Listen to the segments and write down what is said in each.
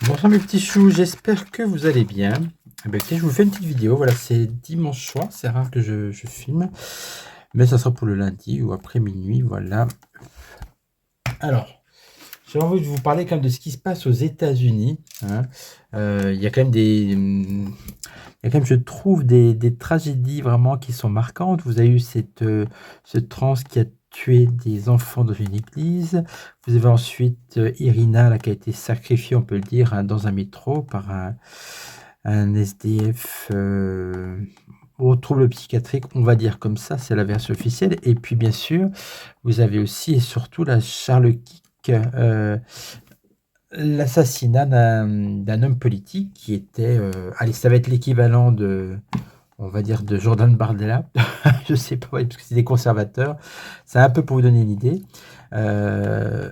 Bonsoir mes petits choux, j'espère que vous allez bien. Eh bien, écoutez, je vous fais une petite vidéo, voilà, c'est dimanche soir, c'est rare que je filme, mais ça sera pour le lundi ou après minuit, voilà. Alors, j'ai envie de vous parler quand même de ce qui se passe aux États-Unis. Hein. Il y a quand même il y a quand même, je trouve, des tragédies vraiment qui sont marquantes. Vous avez eu ce trans qui a tué des enfants dans une église. Vous avez ensuite Irina là, qui a été sacrifiée, on peut le dire, hein, dans un métro par un SDF aux troubles psychiatriques, on va dire comme ça, c'est la version officielle. Et puis bien sûr, vous avez aussi et surtout la Charles Kick, l'assassinat d'un homme politique qui était, allez, ça va être l'équivalent de, on va dire, de Jordan Bardella. Je sais pas, parce que c'est des conservateurs. C'est un peu pour vous donner une idée. Un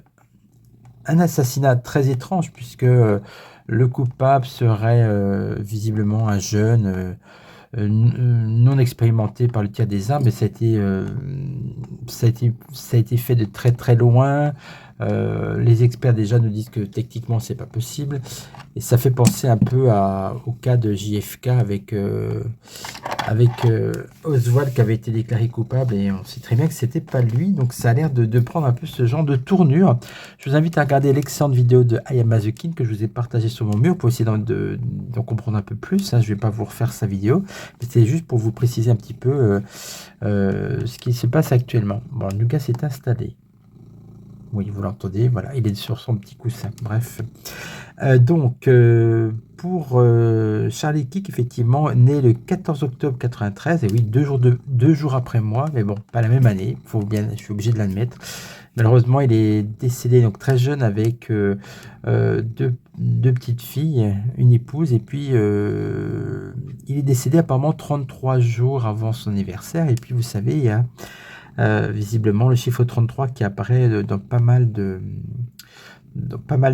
assassinat très étrange puisque le coupable serait visiblement un jeune non expérimenté par le tir des armes, mais ça a été fait de très très loin. Les experts déjà nous disent que techniquement c'est pas possible, et ça fait penser un peu au cas de JFK avec Oswald qui avait été déclaré coupable, et on sait très bien que c'était pas lui, donc ça a l'air de prendre un peu ce genre de tournure. Je vous invite à regarder l'excellente vidéo de I Am Mazukin que je vous ai partagée sur mon mur pour essayer d'en comprendre un peu plus. Hein. Je vais pas vous refaire sa vidéo, mais c'est juste pour vous préciser un petit peu ce qui se passe actuellement. Bon, Lucas s'est installé. Oui, vous l'entendez, voilà, il est sur son petit coussin. Bref. Donc, pour Charlie Kick, effectivement, né le 14 octobre 93, et oui, deux jours après moi, mais bon, pas la même année, je suis obligé de l'admettre. Malheureusement, il est décédé donc très jeune avec deux petites filles, une épouse, et puis il est décédé apparemment 33 jours avant son anniversaire. Et puis, vous savez, il y a visiblement le chiffre 33 qui apparaît dans pas mal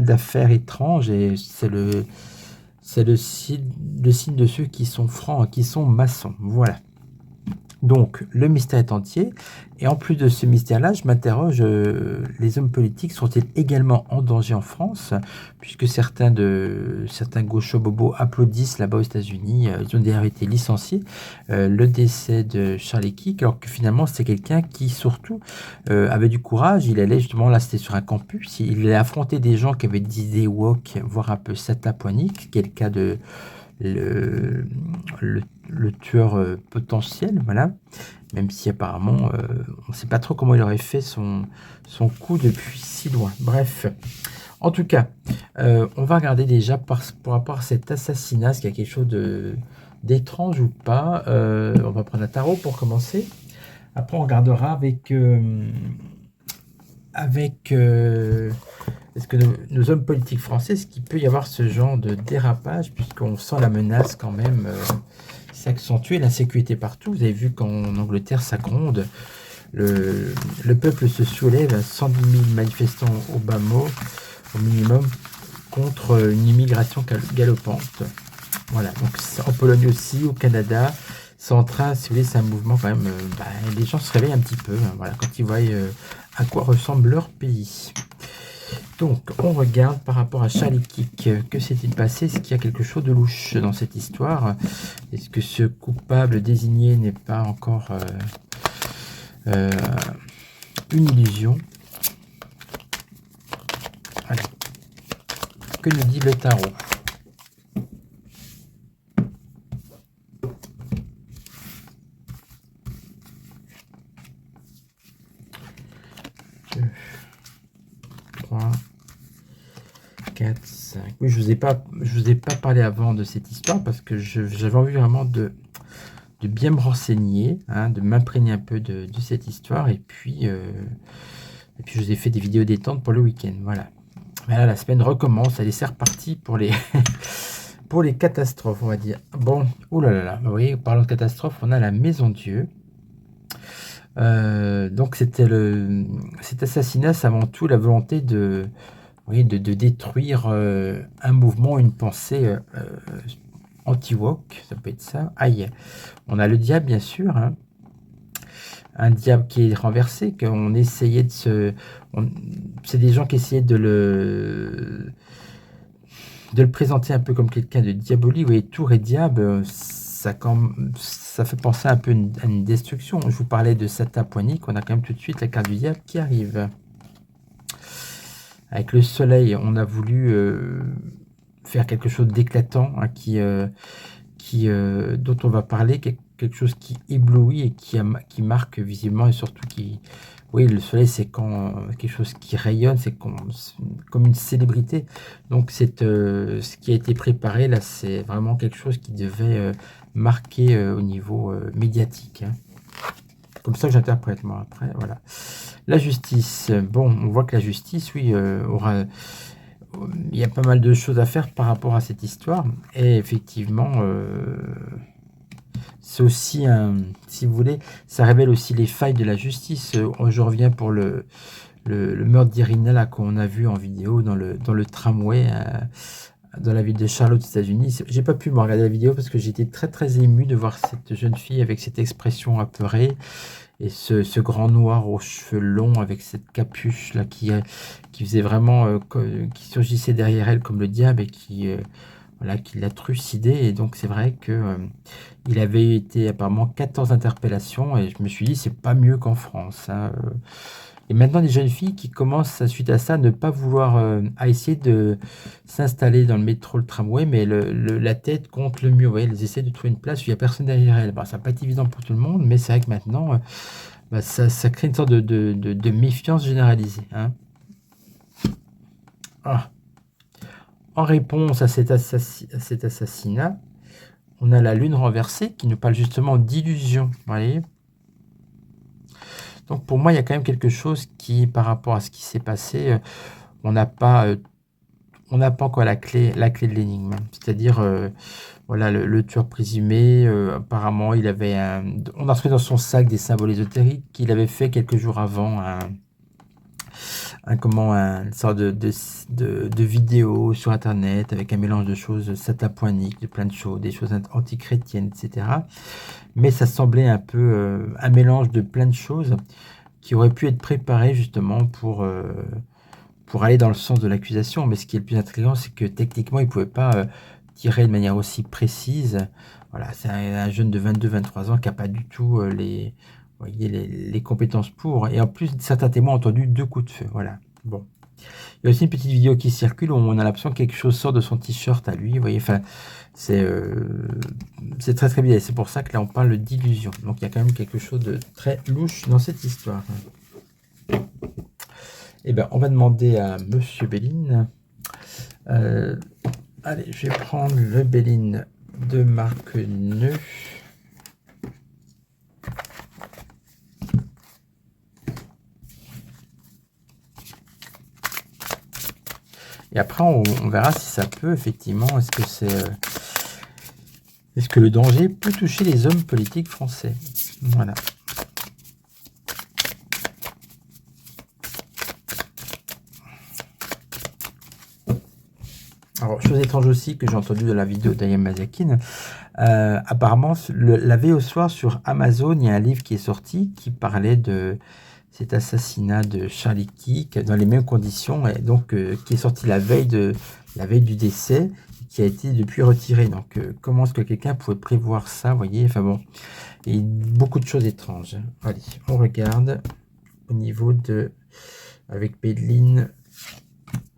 d'affaires étranges, et c'est le signe de ceux qui sont francs, qui sont maçons. Voilà. Donc, le mystère est entier. Et en plus de ce mystère-là, je m'interroge, les hommes politiques sont-ils également en danger en France? Puisque certains gauchos bobos applaudissent là-bas aux États-Unis. Ils ont d'ailleurs été licenciés. Le décès de Charlie Kick, alors que finalement, c'est quelqu'un qui, surtout, avait du courage. Il allait justement, là, c'était sur un campus. Il allait affronter des gens qui avaient des idées woke, voire un peu sataponiques, qui est le cas de le tueur potentiel, voilà. Même si apparemment, on ne sait pas trop comment il aurait fait son coup depuis si loin. Bref, en tout cas, on va regarder déjà par rapport à cet assassinat, est-ce qu'il y a quelque chose d'étrange ou pas. On va prendre un tarot pour commencer. Après, on regardera avec est-ce que nos hommes politiques français, est-ce qu'il peut y avoir ce genre de dérapage, puisqu'on sent la menace quand même s'accentuer, l'insécurité partout. Vous avez vu qu'en Angleterre, ça gronde. Le peuple se soulève, 110 000 manifestants au bas mot, au minimum, contre une immigration galopante. Voilà, donc en Pologne aussi, au Canada, c'est en train, si vous voulez, c'est un mouvement quand même, les gens se réveillent un petit peu, hein, voilà, quand ils voient à quoi ressemble leur pays. Donc, on regarde par rapport à Charlie Kick. Que s'est-il passé? Est-ce qu'il y a quelque chose de louche dans cette histoire? Est-ce que ce coupable désigné n'est pas encore une illusion? Allez. Que nous dit le tarot? Oui, je vous ai pas parlé avant de cette histoire parce que j'avais envie vraiment de bien me renseigner, hein, de m'imprégner un peu de cette histoire. Et puis je vous ai fait des vidéos détente pour le week-end. Voilà. Mais là, la semaine recommence. Allez, c'est reparti pour les, pour les catastrophes, on va dire. Bon, oh là là là. Vous voyez, parlant de catastrophe, on a la Maison Dieu. Donc, cet assassinat, c'est avant tout la volonté de, oui, de détruire un mouvement, une pensée anti-woke. Ça peut être ça. Aïe. On a le diable, bien sûr, hein. Un diable qui est renversé, qu'on essayait de se... C'est des gens qui essayaient de le présenter un peu comme quelqu'un de diabolique. Vous voyez, tour et diable, ça fait penser un peu à une destruction. Je vous parlais de Satan Poigny, on a quand même tout de suite la carte du diable qui arrive. Avec le soleil, on a voulu faire quelque chose d'éclatant, hein, dont on va parler, quelque chose qui éblouit et qui marque visiblement, et surtout qui... Oui, le soleil, c'est quand quelque chose qui rayonne, c'est comme une célébrité. Donc, ce qui a été préparé, là, c'est vraiment quelque chose qui devait marquer au niveau médiatique, hein. Comme ça que j'interprète, moi, après, voilà. La justice, bon, on voit que la justice, oui, il y a pas mal de choses à faire par rapport à cette histoire. Et effectivement, c'est aussi si vous voulez, ça révèle aussi les failles de la justice. Je reviens pour le meurtre d'Irina là qu'on a vu en vidéo dans le tramway dans la ville de Charlotte, aux États-Unis. J'ai pas pu me regarder la vidéo parce que j'étais très très ému de voir cette jeune fille avec cette expression apeurée et ce grand noir aux cheveux longs avec cette capuche là qui faisait vraiment qui surgissait derrière elle comme le diable et qui voilà, qui l'a trucidé. Et donc c'est vrai que il avait été apparemment 14 interpellations et je me suis dit c'est pas mieux qu'en France, hein. Et maintenant des jeunes filles qui commencent suite à ça ne pas vouloir à essayer de s'installer dans le métro, le tramway, mais la tête contre le mur. Vous voyez, elles essaient de trouver une place où il n'y a personne derrière elles. Bon, ça n'a pas été évident pour tout le monde, mais c'est vrai que maintenant ça crée une sorte de méfiance généralisée, hein. Ah. En réponse à cet assassinat, on a la lune renversée qui nous parle justement d'illusion. Vous voyez, donc pour moi, il y a quand même quelque chose qui, par rapport à ce qui s'est passé, on n'a pas encore la clé de l'énigme. C'est-à-dire, voilà, le tueur présumé, apparemment, on a retrouvé dans son sac des symboles ésotériques qu'il avait fait quelques jours avant une sorte de vidéo sur internet avec un mélange de choses satapoiniques, de plein de choses, des choses antichrétiennes, etc. Mais ça semblait un peu un mélange de plein de choses qui auraient pu être préparées justement pour aller dans le sens de l'accusation. Mais ce qui est le plus intriguant, c'est que techniquement, il ne pouvait pas tirer de manière aussi précise. Voilà, c'est un jeune de 22-23 ans qui n'a pas du tout voyez, les compétences pour. Et en plus, certains témoins ont entendu 2 coups de feu. Voilà. Bon. Il y a aussi une petite vidéo qui circule où on a l'impression que quelque chose sort de son t-shirt à lui. Vous voyez, enfin, c'est très très bien. C'est pour ça que là, on parle d'illusion. Donc, il y a quand même quelque chose de très louche dans cette histoire. Eh bien, on va demander à Monsieur Béline. Allez, je vais prendre le Béline de Marc Neu. Et après, on verra si ça peut, effectivement, est-ce que le danger peut toucher les hommes politiques français? Voilà. Alors, chose étrange aussi que j'ai entendu de la vidéo d'Ayam Mazakin, apparemment, la veille au soir sur Amazon, il y a un livre qui est sorti qui parlait de cet assassinat de Charlie Kirk dans les mêmes conditions, et donc qui est sorti la veille du décès, qui a été depuis retiré. Donc comment est-ce que quelqu'un pouvait prévoir ça, vous voyez? Enfin bon, et beaucoup de choses étranges. Allez, on regarde au niveau avec Béline,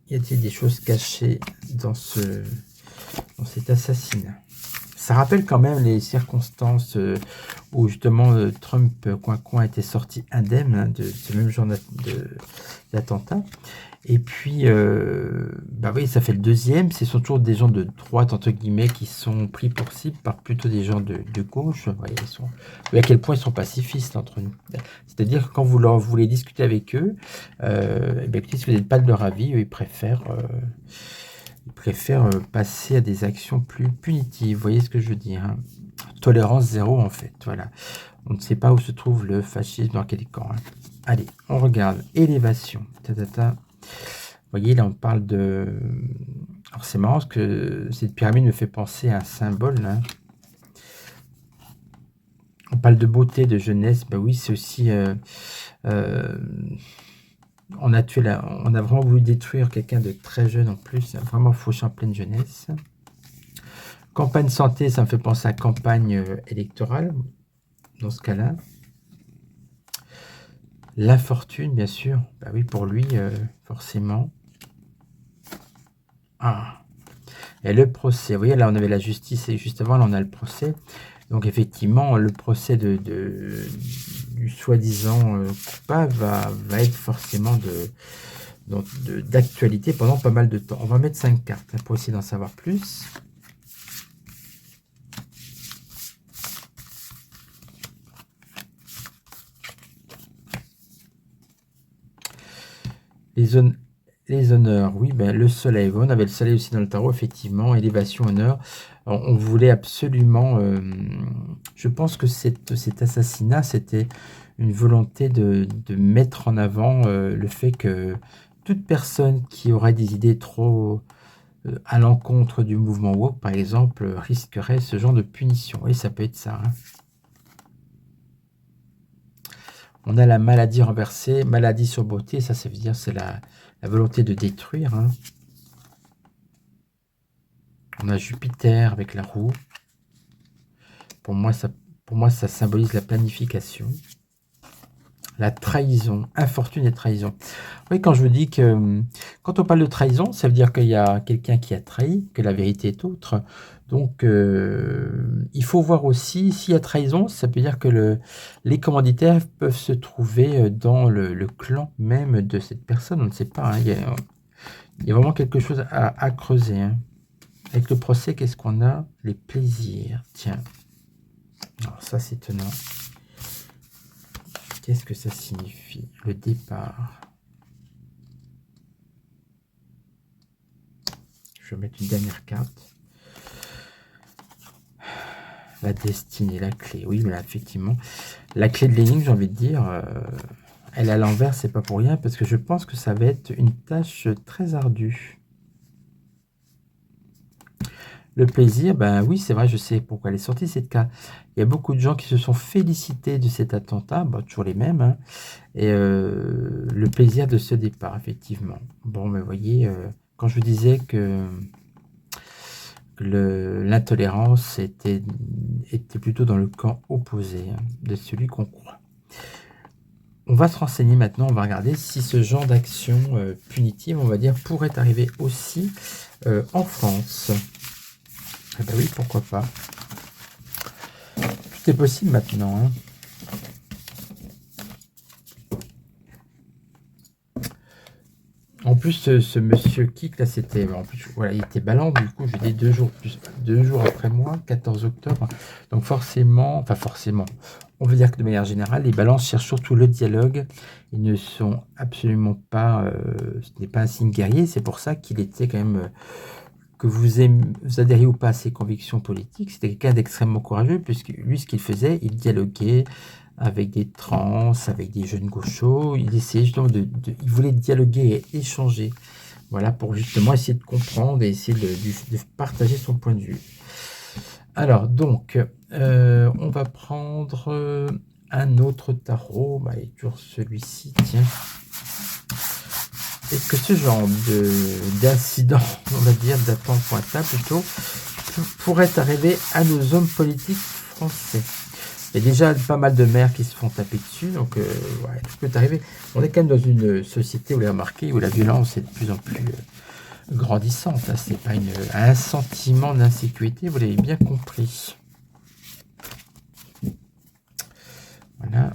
y a-t-il des choses cachées dans cet assassinat? Ça rappelle quand même les circonstances où justement Trump, coin était sorti indemne hein, de ce même genre d'attentat. Et puis, bah oui, ça fait le deuxième. Ce sont toujours des gens de droite, entre guillemets, qui sont pris pour cible par plutôt des gens de gauche. Vous voyez, à quel point ils sont pacifistes entre nous. C'est-à-dire que quand vous voulez discuter avec eux, eh bien, si vous n'êtes pas de leur avis, eux, ils préfèrent passer à des actions plus punitives. Vous voyez ce que je veux dire hein. Tolérance zéro, en fait. Voilà. On ne sait pas où se trouve le fascisme, dans quel camp. Hein. Allez, on regarde. Élévation. Vous voyez, là, on parle de... Alors, c'est marrant parce que cette pyramide me fait penser à un symbole. Hein. On parle de beauté, de jeunesse. Ben oui, c'est aussi... on a vraiment voulu détruire quelqu'un de très jeune en plus. Vraiment fauché en pleine jeunesse. Campagne santé, ça me fait penser à campagne électorale. Dans ce cas-là. L'infortune, bien sûr. Bah oui, pour lui, forcément. Ah. Et le procès. Vous voyez, là, on avait la justice et juste avant, là, on a le procès. Donc, effectivement, le procès du soi-disant coupable va être forcément d'actualité pendant pas mal de temps. On va mettre 5 cartes hein, pour essayer d'en savoir plus. Les honneurs, oui, ben, le soleil. On avait le soleil aussi dans le tarot, effectivement. Élévation, honneur. Alors, on voulait absolument... je pense que cet assassinat, c'était une volonté de mettre en avant le fait que toute personne qui aurait des idées trop à l'encontre du mouvement woke, par exemple, risquerait ce genre de punition. Oui, ça peut être ça. Hein. On a la maladie renversée, maladie sur beauté, ça veut dire c'est la volonté de détruire. Hein. On a Jupiter avec la roue. Pour moi, ça symbolise la planification. La trahison, infortune et trahison. Oui, quand je vous dis que quand on parle de trahison, ça veut dire qu'il y a quelqu'un qui a trahi, que la vérité est autre. Donc, il faut voir aussi, s'il y a trahison, ça veut dire que les commanditaires peuvent se trouver dans le clan même de cette personne. On ne sait pas. Hein, il y a vraiment quelque chose à creuser. Hein. Avec le procès, qu'est-ce qu'on a? Les plaisirs. Tiens. Alors ça, c'est étonnant. Qu'est-ce que ça signifie? Le départ. Je vais mettre une dernière carte. La destinée, la clé. Oui, mais là, effectivement, la clé de l'énigme, j'ai envie de dire, elle est à l'envers, c'est pas pour rien, parce que je pense que ça va être une tâche très ardue. Le plaisir, ben oui, c'est vrai, je sais pourquoi elle est sortie cette carte. Il y a beaucoup de gens qui se sont félicités de cet attentat, bon, toujours les mêmes, hein, et le plaisir de ce départ, effectivement. Bon, mais vous voyez, quand je vous disais que l'intolérance était plutôt dans le camp opposé hein, de celui qu'on croit. On va se renseigner maintenant, on va regarder si ce genre d'action punitive, on va dire, pourrait arriver aussi en France. Eh ben oui, pourquoi pas. Tout est possible maintenant. Hein. En plus, ce monsieur Kik, là, c'était... En plus, voilà, il était ballant, du coup, j'ai dit 2 jours après moi, 14 octobre. Donc forcément, on veut dire que de manière générale, les balances cherchent surtout le dialogue. Ils ne sont absolument pas... ce n'est pas un signe guerrier, c'est pour ça qu'il était quand même... que vous adhériez ou pas à ses convictions politiques, c'était quelqu'un d'extrêmement courageux, puisque lui, ce qu'il faisait, il dialoguait avec des trans, avec des jeunes gauchos, il essayait justement il voulait dialoguer et échanger, voilà, pour justement essayer de comprendre et essayer de partager son point de vue. Alors, donc, on va prendre un autre tarot, bah, et toujours celui-ci, tiens. Est-ce que ce genre d'incident, on va dire, d'attentat plutôt, pourrait arriver à nos hommes politiques français? Il y a déjà pas mal de maires qui se font taper dessus, donc ouais, tout peut arriver. On est quand même dans une société où, vous l'avez remarqué, où la violence est de plus en plus grandissante. Hein, c'est pas un sentiment d'insécurité, vous l'avez bien compris. Voilà.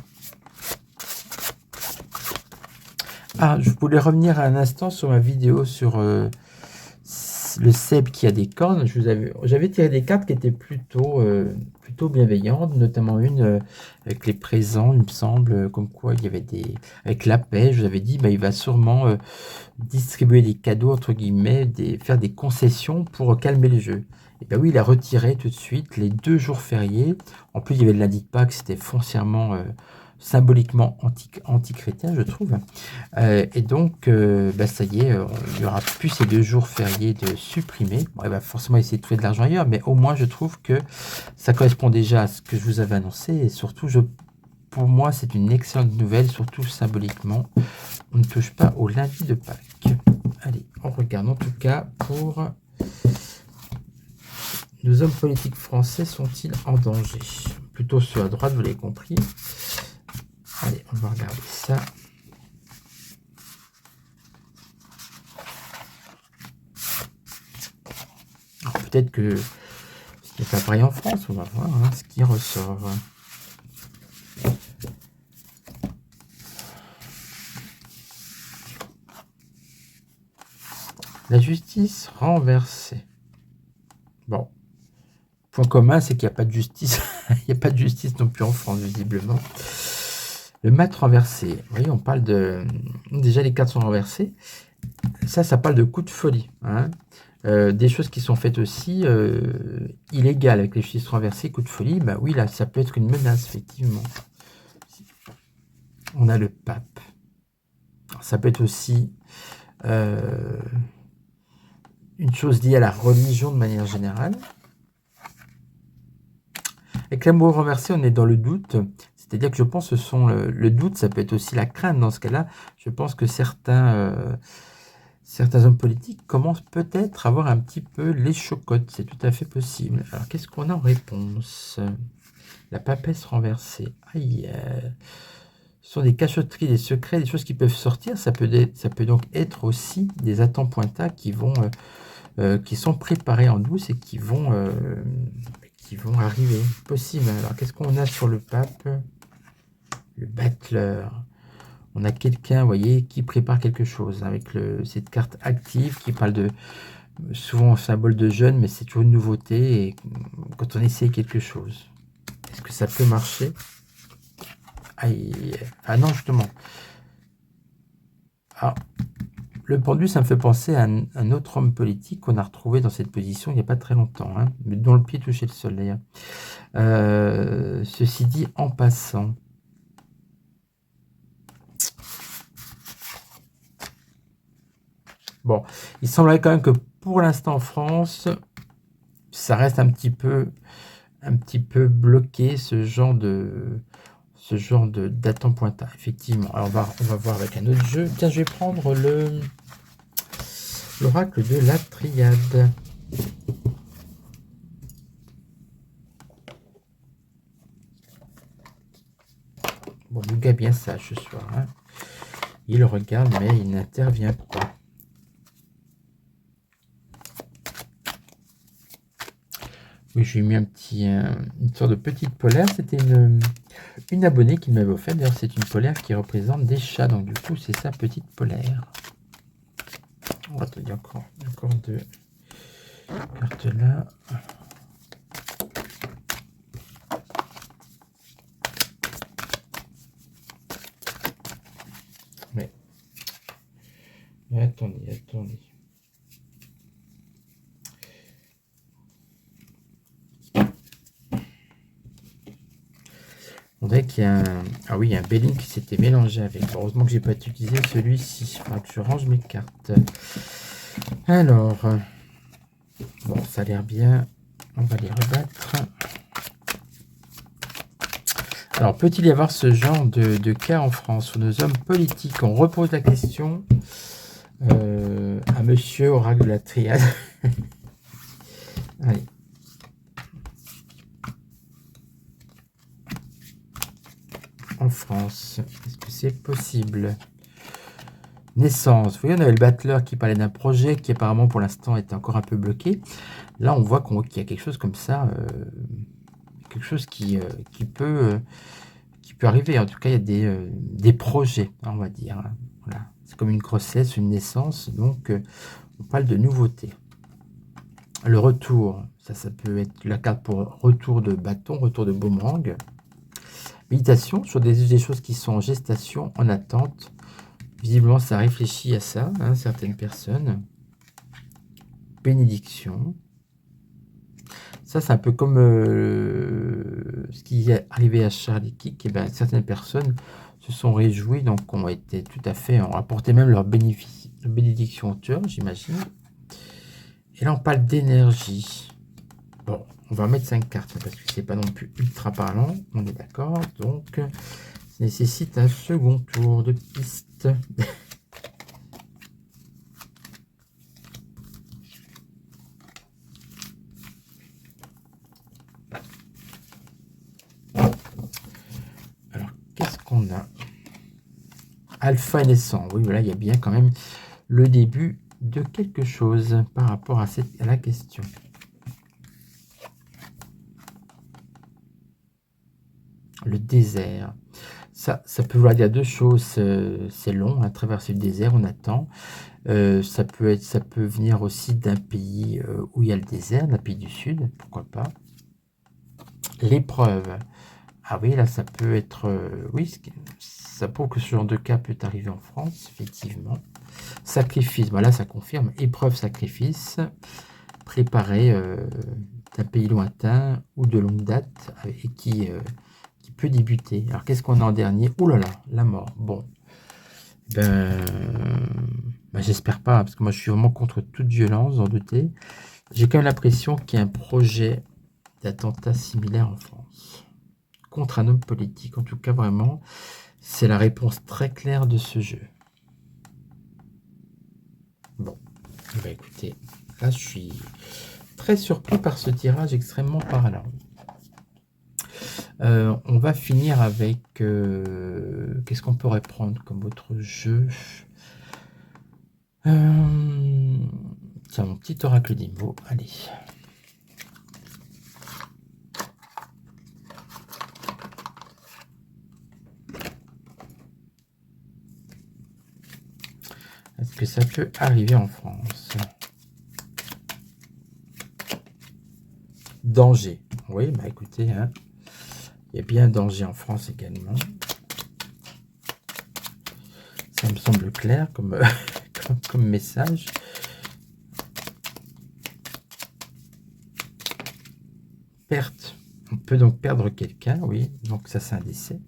Ah, je voulais revenir un instant sur ma vidéo sur le cèpe qui a des cornes. J'avais tiré des cartes qui étaient plutôt bienveillantes, notamment une avec les présents, il me semble, comme quoi il y avait avec la paix. Je vous avais dit, bah, il va sûrement distribuer des cadeaux, entre guillemets, faire des concessions pour calmer le jeu. Et bien oui, il a retiré tout de suite les 2 jours fériés. En plus, il y avait le lundi de Pâques, c'était foncièrement, symboliquement anti-chrétien, je trouve. Et donc, bah, ça y est, il n'y aura plus ces 2 jours fériés de supprimés. Bon, il va forcément essayer de trouver de l'argent ailleurs, mais au moins, je trouve que ça correspond déjà à ce que je vous avais annoncé. Et surtout, pour moi, c'est une excellente nouvelle, surtout symboliquement. On ne touche pas au lundi de Pâques. Allez, on regarde en tout cas pour nos hommes politiques français sont-ils en danger? Plutôt ceux à droite, vous l'avez compris. Allez, on va regarder ça. Peut-être que ce n'est pas pareil en France, on va voir hein, ce qui ressort. La justice renversée. Bon. Point commun, c'est qu'il n'y a pas de justice. Il n'y a pas de justice non plus en France, visiblement. Le mat renversé. Vous voyez, on parle de... Déjà, les cartes sont renversées. Ça parle de coup de folie. Hein. Des choses qui sont faites aussi illégales avec les justices renversées, coup de folie. Bah oui, là, ça peut être une menace, effectivement. On a le pape. Ça peut être aussi une chose liée à la religion de manière générale. Avec l'amour renversé, on est dans le doute. C'est-à-dire que je pense que le doute, ça peut être aussi la crainte. Dans ce cas-là, je pense que certains hommes politiques commencent peut-être à avoir un petit peu les chocottes. C'est tout à fait possible. Alors, qu'est-ce qu'on a en réponse? La papesse renversée. Aïe. Ce sont des cachotteries, des secrets, des choses qui peuvent sortir. Ça peut donc être aussi des attends-pointas qui sont préparés en douce et qui vont arriver. Possible. Alors, qu'est-ce qu'on a sur le pape? Le battleur. On a quelqu'un, vous voyez, qui prépare quelque chose avec cette carte active qui parle de souvent un symbole de jeune, mais c'est toujours une nouveauté et quand on essaie quelque chose. Est-ce que ça peut marcher? Ah non, justement. Ah, le pendu, ça me fait penser à un autre homme politique qu'on a retrouvé dans cette position il n'y a pas très longtemps, hein, mais dont le pied touchait le sol d'ailleurs. Ceci dit, en passant. Bon, il semblerait quand même que pour l'instant en France, ça reste un petit peu bloqué ce genre d'attente-pointa, effectivement. Alors on va voir avec un autre jeu. Tiens, je vais prendre l'oracle de la triade. Bon, le gars bien sage ce soir. Hein. Il regarde, mais il n'intervient pas. Oui, j'ai mis une sorte de petite polaire. C'était une abonnée qui m'avait offert. D'ailleurs, c'est une polaire qui représente des chats. Donc, du coup, c'est sa petite polaire. On va te dire encore 2 cartes là. Mais attendez. On dirait qu'il y a Ah oui, il y a un Belling qui s'était mélangé avec. Heureusement que j'ai pas utilisé celui-ci. Il faudra que je range mes cartes. Alors. Bon, ça a l'air bien. On va les rebattre. Alors, peut-il y avoir ce genre de cas en France où nos hommes politiques, on repose la question à monsieur oracle de la triade. Allez. En France, est-ce que c'est possible? Naissance. Vous voyez, on avait le battleur qui parlait d'un projet qui apparemment pour l'instant était encore un peu bloqué. Là, on voit qu'il y a quelque chose comme ça, quelque chose qui peut arriver. En tout cas, il y a des projets, on va dire. Hein. Voilà. C'est comme une grossesse, une naissance, donc on parle de nouveauté. Le retour, ça peut être la carte pour retour de bâton, retour de boomerang. Méditation sur des choses qui sont en gestation, en attente. Visiblement, ça réfléchit à ça, hein, certaines personnes. Bénédiction. Ça, c'est un peu comme ce qui est arrivé à Charlie Kick. Eh ben, certaines personnes se sont réjouies, donc ont été tout à fait, ont apporté même leur bénédiction au cœur, j'imagine. Et là, on parle d'énergie. Bon, on va mettre 5 cartes, parce que c'est pas non plus ultra parlant, on est d'accord. Donc, ça nécessite un second tour de piste. Alors, qu'est-ce qu'on a? Alpha naissant. Oui, voilà, il y a bien quand même le début de quelque chose par rapport à la question. Le désert. Ça peut vouloir dire deux choses. C'est long, à traverser le désert, on attend. Ça peut venir aussi d'un pays où il y a le désert, d'un pays du sud, pourquoi pas. L'épreuve. Ah oui, là, ça peut être... oui, ça prouve que ce genre de cas peut arriver en France, effectivement. Sacrifice, voilà, ça confirme. Épreuve, sacrifice. Préparé d'un pays lointain ou de longue date et qui peut débuter. Alors, qu'est-ce qu'on a en dernier? Ouh là là, la mort. Bon. Ben, j'espère pas, parce que moi, je suis vraiment contre toute violence, en douter. J'ai quand même l'impression qu'il y a un projet d'attentat similaire en France. Contre un homme politique. En tout cas, vraiment, c'est la réponse très claire de ce jeu. Bon, bah écoutez, là, je suis très surpris par ce tirage extrêmement parlant. On va finir avec... qu'est-ce qu'on pourrait prendre comme autre jeu? Tiens, mon petit oracle des mots. Allez. Est-ce que ça peut arriver en France? Danger. Oui, bah écoutez, hein, il y a bien un danger en France également. Ça me semble clair comme, comme message. Perte. On peut donc perdre quelqu'un, oui. Donc ça, c'est un décès.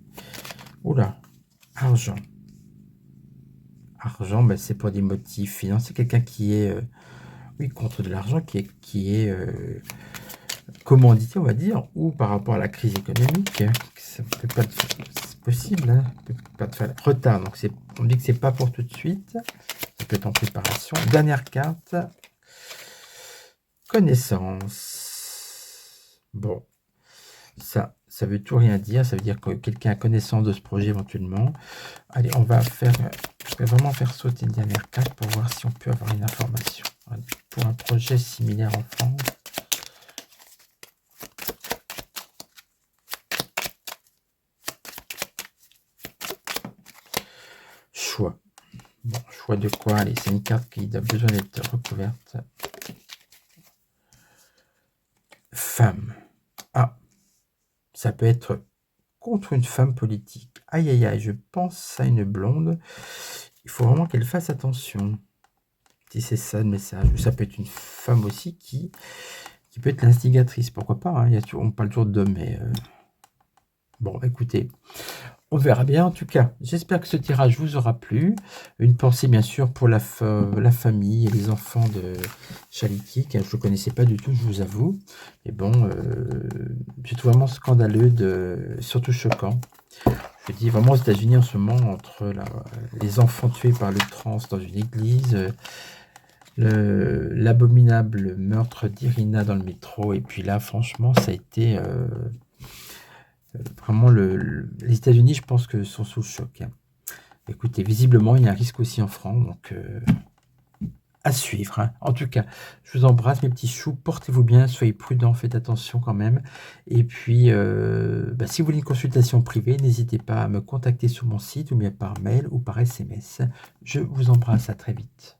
Oula. Argent. Argent, ben, c'est pour des motifs financiers. Quelqu'un qui est, oui, contre de l'argent, qui est commandité, on va dire, ou par rapport à la crise économique. Ça peut pas être, c'est possible, hein, peut pas te faire retard. Donc on dit que c'est pas pour tout de suite. Ça peut être en préparation. Dernière carte. Connaissance. Bon, ça veut tout rien dire. Ça veut dire que quelqu'un a connaissance de ce projet éventuellement. Allez, on va vraiment faire sauter une dernière carte pour voir si on peut avoir une information. Allez, pour un projet similaire en France. Choix. Bon, choix de quoi? Allez, c'est une carte qui a besoin d'être recouverte. Femme. Ah, ça peut être contre une femme politique. Aïe, aïe, aïe, je pense à une blonde. Il faut vraiment qu'elle fasse attention. Si c'est ça le message. Ça peut être une femme aussi qui peut être l'instigatrice. Pourquoi pas, hein, on parle toujours d'hommes, mais... Bon, écoutez, on verra bien. En tout cas, j'espère que ce tirage vous aura plu. Une pensée, bien sûr, pour la famille et les enfants de Chaliki, que je ne connaissais pas du tout, je vous avoue. Et bon, je trouve vraiment scandaleux, surtout choquant. Je dis vraiment aux États-Unis en ce moment, entre les enfants tués par le trans dans une église, l'abominable meurtre d'Irina dans le métro, et puis là, franchement, ça a été... vraiment, les États-Unis, je pense que sont sous le choc. Hein. Écoutez, visiblement, il y a un risque aussi en franc, donc à suivre, hein. En tout cas, je vous embrasse mes petits choux, portez-vous bien, soyez prudents, faites attention quand même. Et puis, si vous voulez une consultation privée, n'hésitez pas à me contacter sur mon site ou bien par mail ou par SMS. Je vous embrasse, à très vite.